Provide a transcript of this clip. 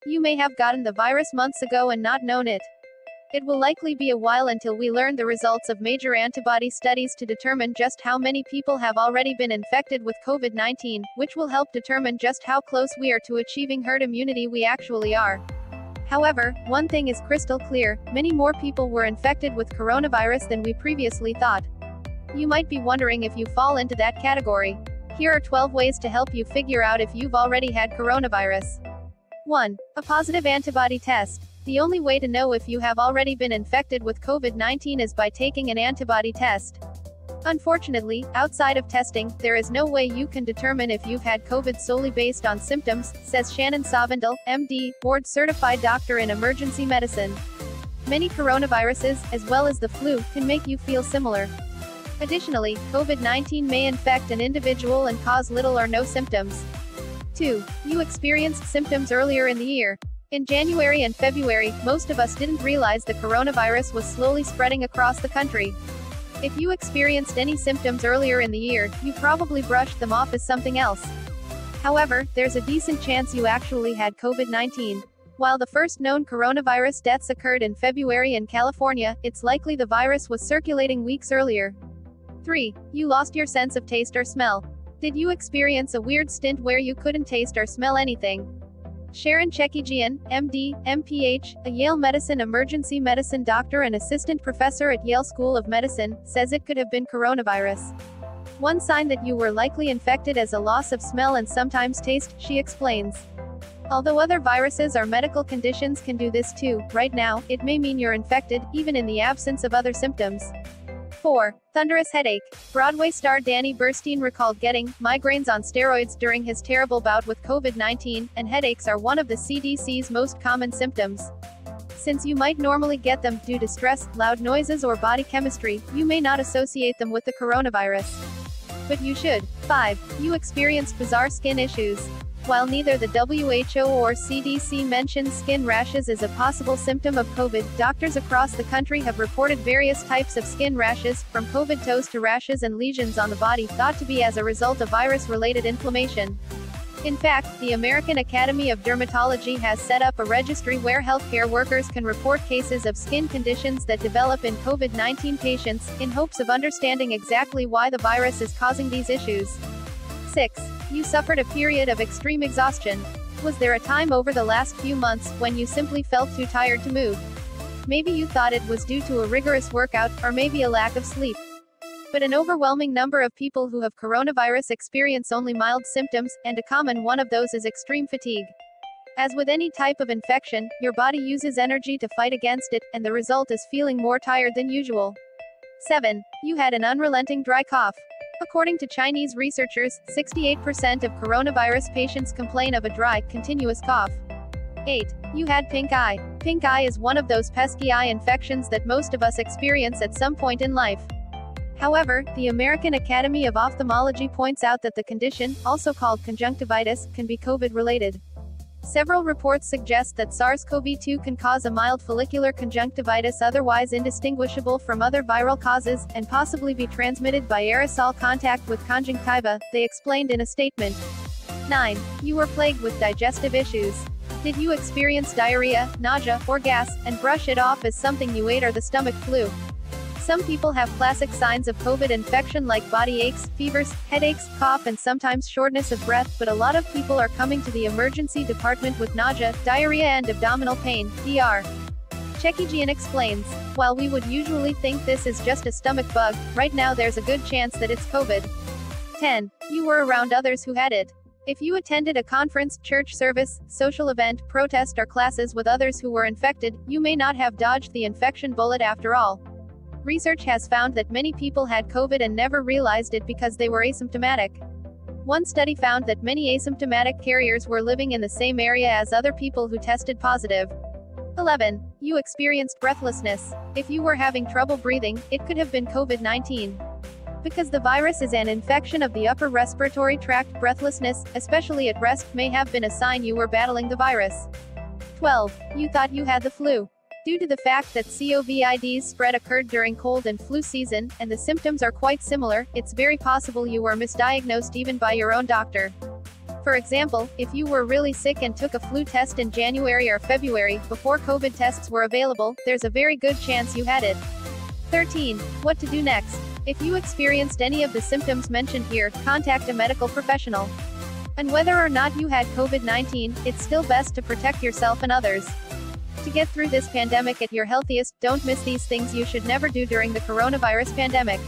You may have gotten the virus months ago and not known it. It will likely be a while until we learn the results of major antibody studies to determine just how many people have already been infected with COVID-19, which will help determine just how close we are to achieving herd immunity we actually are. However, one thing is crystal clear: many more people were infected with coronavirus than we previously thought. You might be wondering if you fall into that category. Here are 12 ways to help you figure out if you've already had coronavirus. 1. A positive antibody test. The only way to know if you have already been infected with COVID-19 is by taking an antibody test. Unfortunately, outside of testing, there is no way you can determine if you've had COVID solely based on symptoms, says Shannon Sovendal, MD, board-certified doctor in emergency medicine. Many coronaviruses, as well as the flu, can make you feel similar. Additionally, COVID-19 may infect an individual and cause little or no symptoms. 2. You experienced symptoms earlier in the year. In January and February, most of us didn't realize the coronavirus was slowly spreading across the country. If you experienced any symptoms earlier in the year, you probably brushed them off as something else. However, there's a decent chance you actually had COVID-19. While the first known coronavirus deaths occurred in February in California, it's likely the virus was circulating weeks earlier. 3. You lost your sense of taste or smell. Did you experience a weird stint where you couldn't taste or smell anything? Sharon Chekijian, MD, MPH, a Yale Medicine emergency medicine doctor and assistant professor at Yale School of Medicine, says it could have been coronavirus. One sign that you were likely infected is a loss of smell and sometimes taste, she explains. Although other viruses or medical conditions can do this too, right now, it may mean you're infected, even in the absence of other symptoms. 4. Thunderous headache. Broadway star Danny Burstein recalled getting migraines on steroids during his terrible bout with COVID-19, and headaches are one of the CDC's most common symptoms. Since you might normally get them due to stress, loud noises or body chemistry, you may not associate them with the coronavirus. But you should. 5. You experienced bizarre skin issues. While neither the WHO or CDC mentions skin rashes as a possible symptom of COVID, doctors across the country have reported various types of skin rashes, from COVID toes to rashes and lesions on the body, thought to be as a result of virus-related inflammation. In fact, the American Academy of Dermatology has set up a registry where healthcare workers can report cases of skin conditions that develop in COVID-19 patients, in hopes of understanding exactly why the virus is causing these issues. 6. You suffered a period of extreme exhaustion. Was there a time over the last few months when you simply felt too tired to move? Maybe you thought it was due to a rigorous workout, or maybe a lack of sleep. But an overwhelming number of people who have coronavirus experience only mild symptoms, and a common one of those is extreme fatigue. As with any type of infection, your body uses energy to fight against it, and the result is feeling more tired than usual. 7. You had an unrelenting dry cough. According to Chinese researchers, 68% of coronavirus patients complain of a dry, continuous cough. 8. You had pink eye. Pink eye is one of those pesky eye infections that most of us experience at some point in life. However, the American Academy of Ophthalmology points out that the condition, also called conjunctivitis, can be COVID-related. Several reports suggest that SARS-CoV-2 can cause a mild follicular conjunctivitis otherwise indistinguishable from other viral causes, and possibly be transmitted by aerosol contact with conjunctiva, they explained in a statement. 9. You were plagued with digestive issues. Did you experience diarrhea, nausea, or gas, and brush it off as something you ate or the stomach flu? Some people have classic signs of COVID infection like body aches, fevers, headaches, cough and sometimes shortness of breath, but a lot of people are coming to the emergency department with nausea, diarrhea and abdominal pain, DR. Chekijian explains. While we would usually think this is just a stomach bug, right now there's a good chance that it's COVID. 10. You were around others who had it. If you attended a conference, church service, social event, protest or classes with others who were infected, you may not have dodged the infection bullet after all. Research has found that many people had COVID and never realized it because they were asymptomatic. One study found that many asymptomatic carriers were living in the same area as other people who tested positive. 11. You experienced breathlessness. If you were having trouble breathing, it could have been COVID-19. Because the virus is an infection of the upper respiratory tract, breathlessness, especially at rest, may have been a sign you were battling the virus. 12. You thought you had the flu. Due to the fact that COVID's spread occurred during cold and flu season, and the symptoms are quite similar, it's very possible you were misdiagnosed even by your own doctor. For example, if you were really sick and took a flu test in January or February, before COVID tests were available, there's a very good chance you had it. 13. What to do next? If you experienced any of the symptoms mentioned here, contact a medical professional. And whether or not you had COVID-19, it's still best to protect yourself and others. To get through this pandemic at your healthiest, don't miss these things you should never do during the coronavirus pandemic.